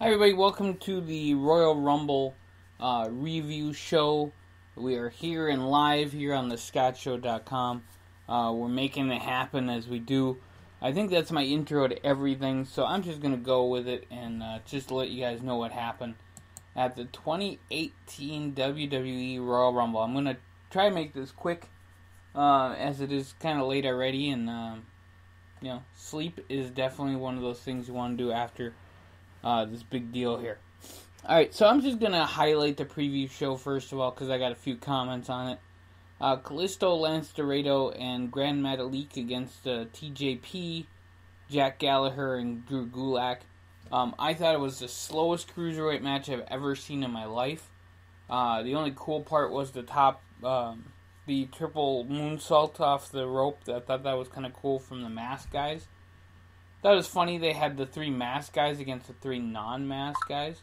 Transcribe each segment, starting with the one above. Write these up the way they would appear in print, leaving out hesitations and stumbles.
Hi everybody, welcome to the Royal Rumble review show. We are here and live here on the scottshow.com. We're making it happen as we do. I think that's my intro to everything, so I'm just going to go with it and just let you guys know what happened at the 2018 WWE Royal Rumble. I'm going to try to make this quick as it is kind of late already, and sleep is definitely one of those things you want to do after this big deal here. Alright, so I'm just going to highlight the preview show first of all because I got a few comments on it. Kalisto, Lance Dorado, and Grand Metalik against TJP, Jack Gallagher, and Drew Gulak. I thought it was the slowest cruiserweight match I've ever seen in my life. The only cool part was the triple moonsault off the rope. I thought that was kind of cool from the mask guys. That was funny. They had the three mask guys against the three non-mask guys.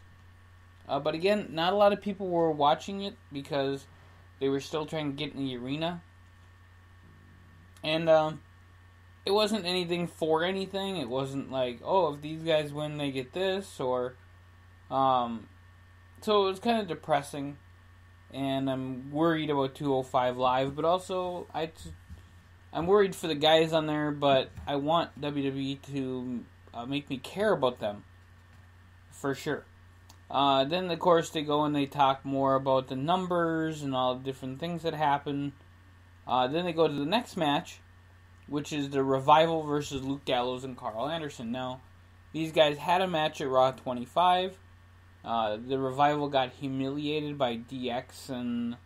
But again, not a lot of people were watching it because they were still trying to get in the arena. And it wasn't anything for anything. It wasn't like, oh, if these guys win, they get this. Or so it was kind of depressing. And I'm worried about 205 Live. But also, I'm worried for the guys on there, but I want WWE to make me care about them, for sure. Then, of course, they go and they talk more about the numbers and all the different things that happen. Then they go to the next match, which is the Revival versus Luke Gallows and Carl Anderson. Now, these guys had a match at Raw 25. The Revival got humiliated by DX and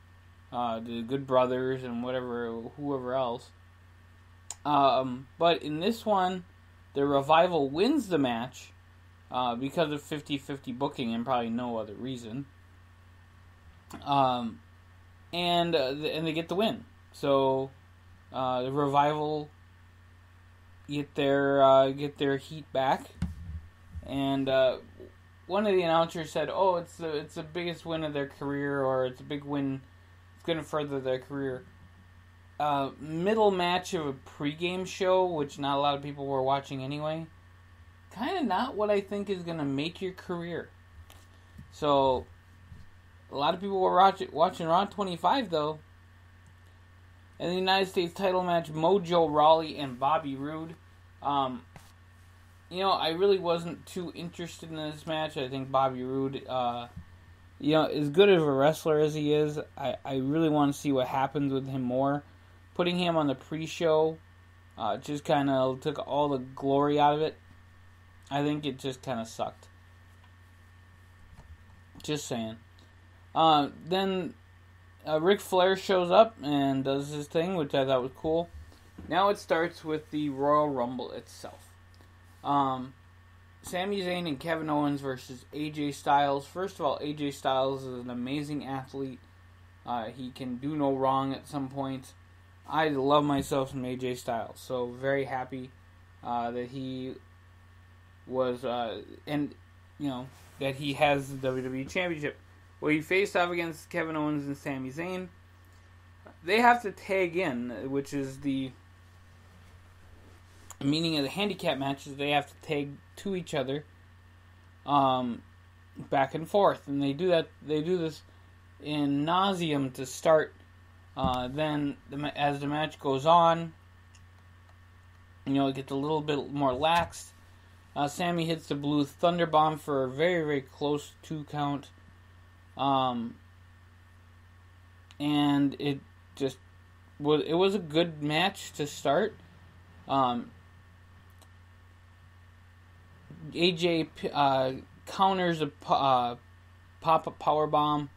the Good Brothers and whoever else. But in this one, the Revival wins the match because of 50-50 booking and probably no other reason. And they get the win. So the Revival get their heat back, and one of the announcers said, "Oh, it's the biggest win of their career, or it's a big win. It's going to further their career." Middle match of a pregame show, which not a lot of people were watching anyway. Kind of not what I think is going to make your career. So, a lot of people were watching Raw 25, though. In the United States title match, Mojo Rawley and Bobby Roode. I really wasn't too interested in this match. I think Bobby Roode, as good of a wrestler as he is, I really want to see what happens with him more. Putting him on the pre-show just kind of took all the glory out of it. I think it just kind of sucked. Just saying. Then Ric Flair shows up and does his thing, which I thought was cool. Now it starts with the Royal Rumble itself. Sami Zayn and Kevin Owens versus AJ Styles. First of all, AJ Styles is an amazing athlete. He can do no wrong at some point. I love myself some AJ Styles, so very happy that he was, that he has the WWE Championship. Well, he faced off against Kevin Owens and Sami Zayn. They have to tag in, which is the meaning of the handicap matches. They have to tag to each other, back and forth, and they do that. They do this in nauseam to start. Then, as the match goes on, it gets a little bit more lax. Sammy hits the Blue Thunder Bomb for a very, very close 2 count. And it was a good match to start. AJ counters a pop-up powerbomb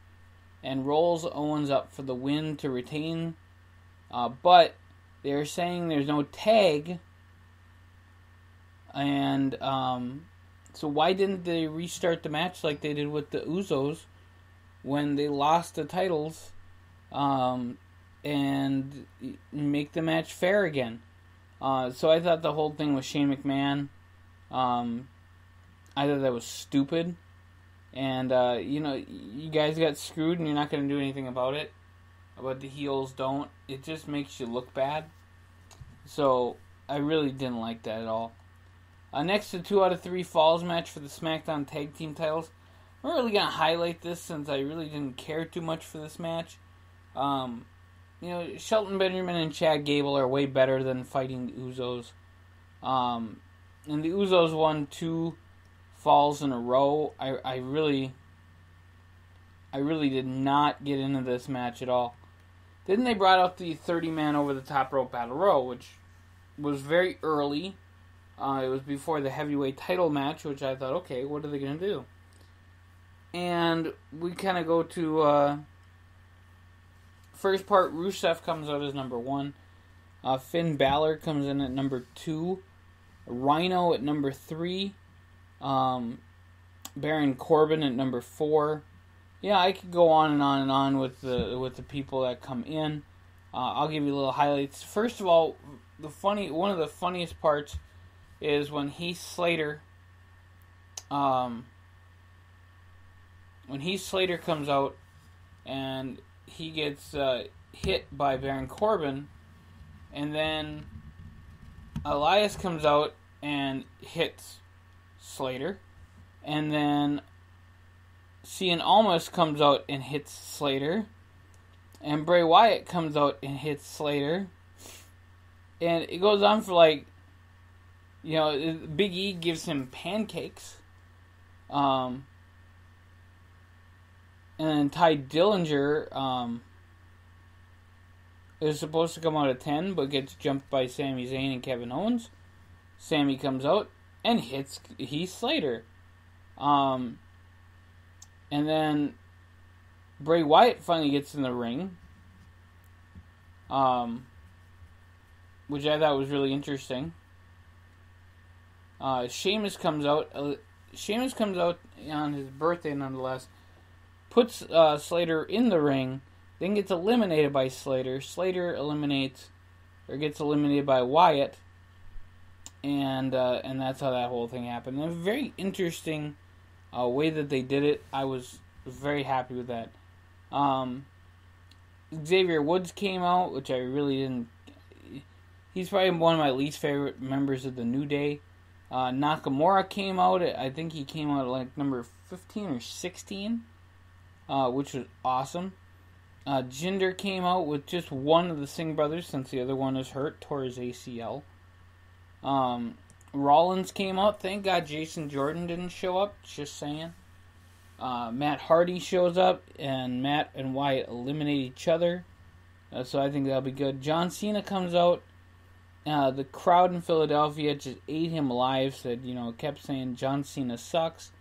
and rolls Owens up for the win to retain. But they're saying there's no tag. And so why didn't they restart the match like they did with the Usos when they lost the titles and make the match fair again? So I thought the whole thing with Shane McMahon, I thought that was stupid. And, you guys got screwed and you're not going to do anything about it. But the heels don't. It just makes you look bad. So, I really didn't like that at all. Next, the 2 out of 3 falls match for the SmackDown Tag Team titles. I'm not really going to highlight this since I really didn't care too much for this match. Shelton Benjamin and Chad Gable are way better than fighting the Usos. And the Usos won 2 falls in a row. I really did not get into this match at all. Then they brought out the 30-man over the top rope battle royal, which was very early. It was before the heavyweight title match, which I thought, okay, what are they going to do? And we kind of go to first part. Rusev comes out as number 1. Finn Balor comes in at number 2. Rhino at number 3. Baron Corbin at number 4. Yeah, I could go on and on and on with the people that come in. I'll give you little highlights. First of all, one of the funniest parts is when Heath Slater comes out and he gets hit by Baron Corbin, and then Elias comes out and hits Slater, and then Cien Almas comes out and hits Slater, and Bray Wyatt comes out and hits Slater, and it goes on for Big E gives him pancakes, and then Ty Dillinger is supposed to come out at 10, but gets jumped by Sami Zayn and Kevin Owens. Sami comes out and hits Heath Slater. And then Bray Wyatt finally gets in the ring, which I thought was really interesting. Sheamus comes out. Sheamus comes out on his birthday, nonetheless. Puts Slater in the ring, then gets eliminated by Slater. Slater gets eliminated by Wyatt, and that's how that whole thing happened. And a very interesting way that they did it. I was very happy with that. Xavier Woods came out, which I really didn't. He's probably one of my least favorite members of the New Day. Nakamura came out. I think he came out at number 15 or 16, which was awesome. Jinder came out with just one of the Singh brothers since the other one is hurt, tore his ACL. Rollins came out. Thank God Jason Jordan didn't show up. Just saying. Matt Hardy shows up, and Matt and Wyatt eliminate each other. So I think that'll be good. John Cena comes out. The crowd in Philadelphia just ate him alive. Kept saying John Cena sucks.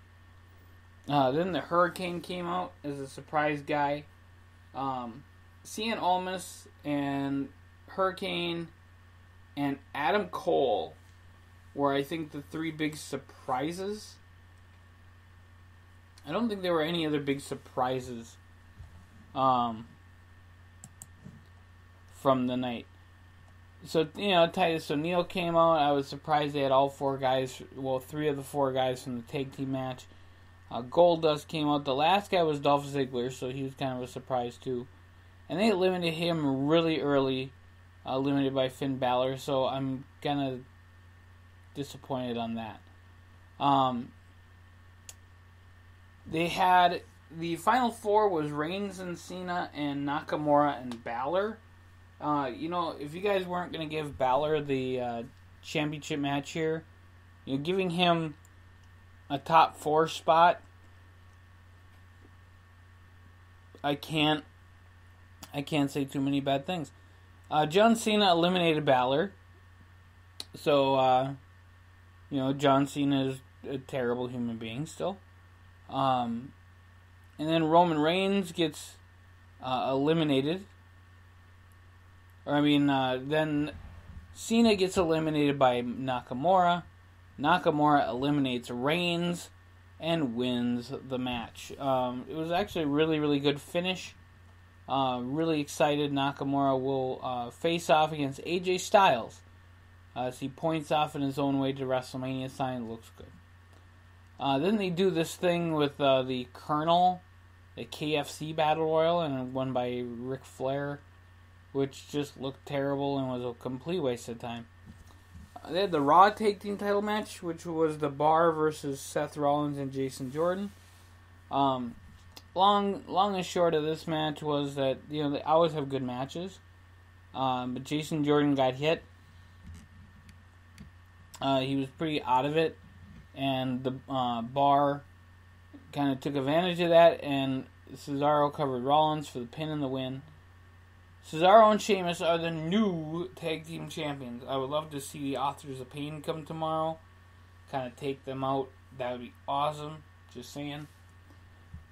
Then the Hurricane came out as a surprise guy. Cien Almas and Hurricane and Adam Cole were, I think, the 3 big surprises. I don't think there were any other big surprises from the night. So, Titus O'Neil came out. I was surprised they had all 4 guys, 3 of the 4 guys from the tag team match. Goldust came out. The last guy was Dolph Ziggler, so he was kind of a surprise too. And they eliminated him really early, eliminated by Finn Balor, so I'm kind of disappointed on that. They had, the final 4 was Reigns and Cena and Nakamura and Balor. If you guys weren't going to give Balor the championship match here, giving him a top 4 spot, I can't say too many bad things. John Cena eliminated Balor, so John Cena is a terrible human being still. And then Roman Reigns gets eliminated. Then Cena gets eliminated by Nakamura. Nakamura eliminates Reigns and wins the match. It was actually a really, really good finish. Really excited. Nakamura will face off against AJ Styles as he points off in his own way to WrestleMania sign. Looks good. Then they do this thing with the Colonel, the KFC Battle Royal, and won by Ric Flair, which just looked terrible and was a complete waste of time. They had the Raw Tag Team title match, which was the Bar versus Seth Rollins and Jason Jordan. Long and short of this match was that, you know, they always have good matches. But Jason Jordan got hit. He was pretty out of it. And the Bar kind of took advantage of that. And Cesaro covered Rollins for the pin and the win. Cesaro and Sheamus are the new tag team champions. I would love to see the Authors of Pain come tomorrow. Kind of take them out. That would be awesome. Just saying.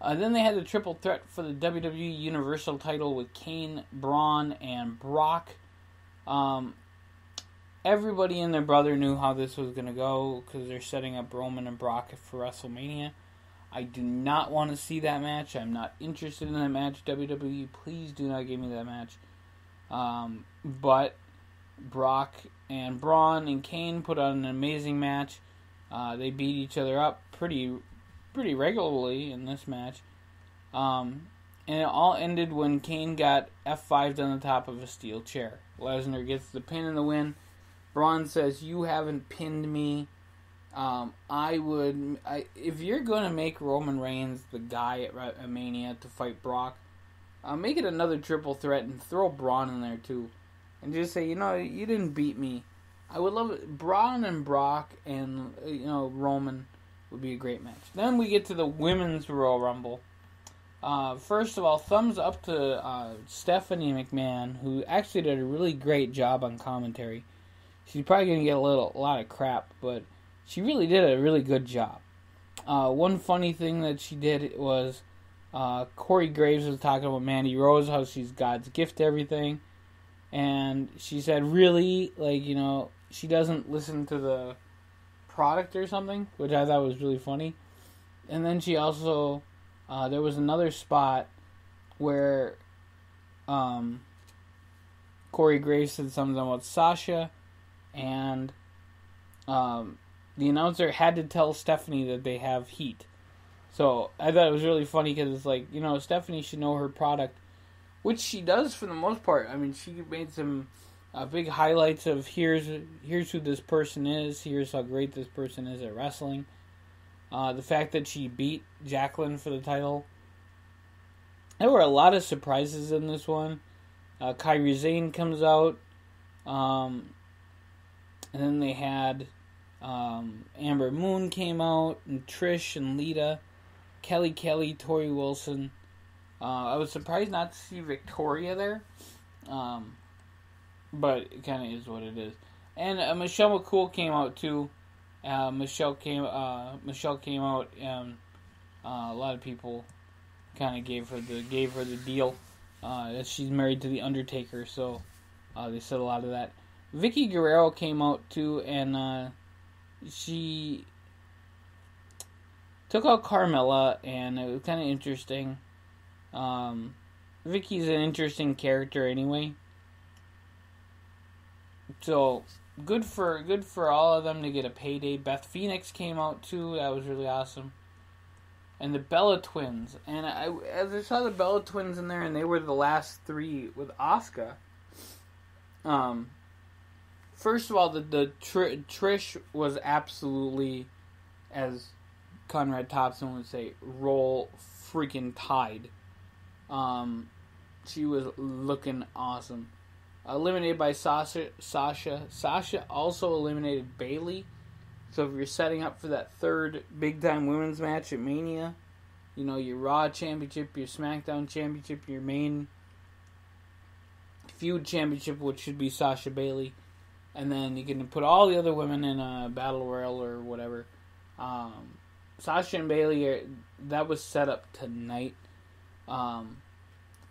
Then they had the triple threat for the WWE Universal title with Kane, Braun, and Brock. Everybody and their brother knew how this was going to go because they're setting up Roman and Brock for WrestleMania. I do not want to see that match. I'm not interested in that match. WWE, please do not give me that match. But Brock and Braun and Kane put on an amazing match. They beat each other up pretty regularly in this match. And it all ended when Kane got F5'd on the top of a steel chair. Lesnar gets the pin and the win. Braun says, "You haven't pinned me. If you're going to make Roman Reigns the guy at Mania to fight Brock, make it another triple threat and throw Braun in there too. And just say, you know, you didn't beat me. I would love it. Braun and Brock and, you know, Roman would be a great match." Then we get to the Women's Royal Rumble. First of all, thumbs up to Stephanie McMahon, who actually did a really great job on commentary. She's probably going to get a lot of crap, but she really did a really good job. One funny thing that she did was Corey Graves was talking about Mandy Rose, how she's God's gift to everything. And she said, really, like, you know, she doesn't listen to the product or something, which I thought was really funny. And then she also, there was another spot where Corey Graves said something about Sasha, and the announcer had to tell Stephanie that they have heat. So I thought it was really funny because it's like, you know, Stephanie should know her product, which she does for the most part. I mean, she made some big highlights of here's who this person is, here's how great this person is at wrestling. The fact that she beat Jacqueline for the title. There were a lot of surprises in this one. Kairi Sane comes out. And then they had Amber Moon came out, and Trish and Lita, Kelly, Tori Wilson. I was surprised not to see Victoria there, but it kind of is what it is. And Michelle McCool came out too. Michelle came out, and a lot of people kind of gave her the deal. That she's married to the Undertaker, so they said a lot of that. Vicky Guerrero came out too, and she took out Carmella, and it was kind of interesting. Vicky's an interesting character anyway, so good for all of them to get a payday. Beth Phoenix came out too; that was really awesome. And the Bella Twins, and as I saw the Bella Twins in there, and they were the last three with Asuka. First of all, the Trish was absolutely, as Conrad Thompson would say, roll freaking tide. She was looking awesome. Eliminated by Sasha. Sasha also eliminated Bayley. So if you're setting up for that third big-time women's match at Mania, you know, your Raw Championship, your SmackDown Championship, your main feud championship, which should be Sasha Bayley, and then you can put all the other women in a Battle Royal or whatever. Sasha and Bayley, that was set up tonight.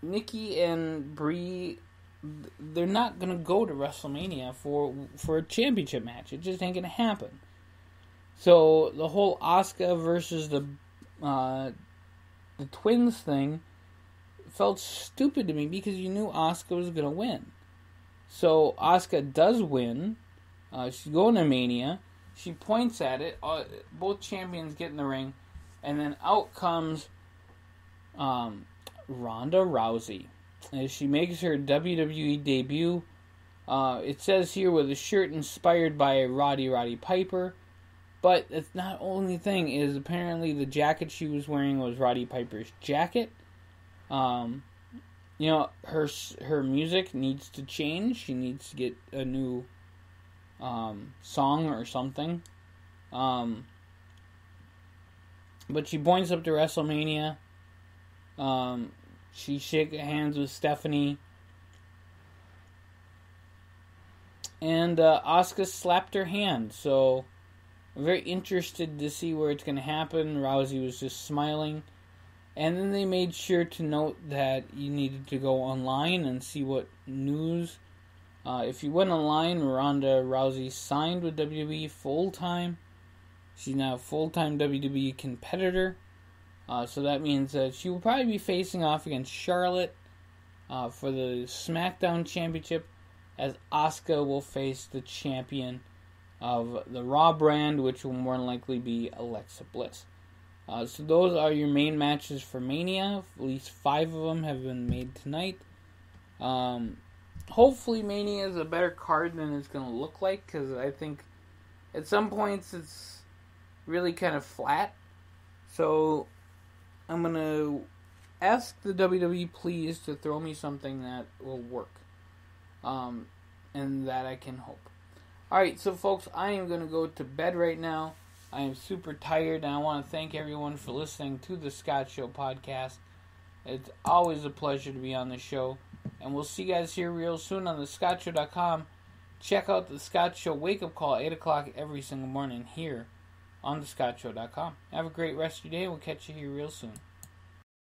Nikki and Brie, they're not going to go to WrestleMania for a championship match. It just ain't going to happen. So the whole Asuka versus the Twins thing felt stupid to me because you knew Asuka was going to win. So Asuka does win. She's going to Mania. She points at it. Both champions get in the ring. And then out comes Ronda Rousey. As she makes her WWE debut, It says here with a shirt inspired by Roddy Piper. But it's not the only thing. Is apparently the jacket she was wearing was Roddy Piper's jacket. Her music needs to change. She needs to get a new song or something. But she points up to WrestleMania. She shakes hands with Stephanie. And Asuka slapped her hand. So I'm very interested to see where it's going to happen. Rousey was just smiling. And then they made sure to note that you needed to go online and see what news. If you went online, Ronda Rousey signed with WWE full-time. She's now a full-time WWE competitor. So that means that she will probably be facing off against Charlotte for the SmackDown Championship, as Asuka will face the champion of the Raw brand, which will more than likely be Alexa Bliss. So those are your main matches for Mania. At least 5 of them have been made tonight. Hopefully Mania is a better card than it's going to look like, because I think at some points it's really kind of flat. So I'm going to ask the WWE please to throw me something that will work. And that I can hope. Alright, so folks, I am going to go to bed right now. I am super tired, and I want to thank everyone for listening to the Scott Show podcast. It's always a pleasure to be on the show. And we'll see you guys here real soon on thescottshow.com. Check out the Scott Show wake-up call at 8 o'clock every single morning here on thescottshow.com. Have a great rest of your day. We'll catch you here real soon.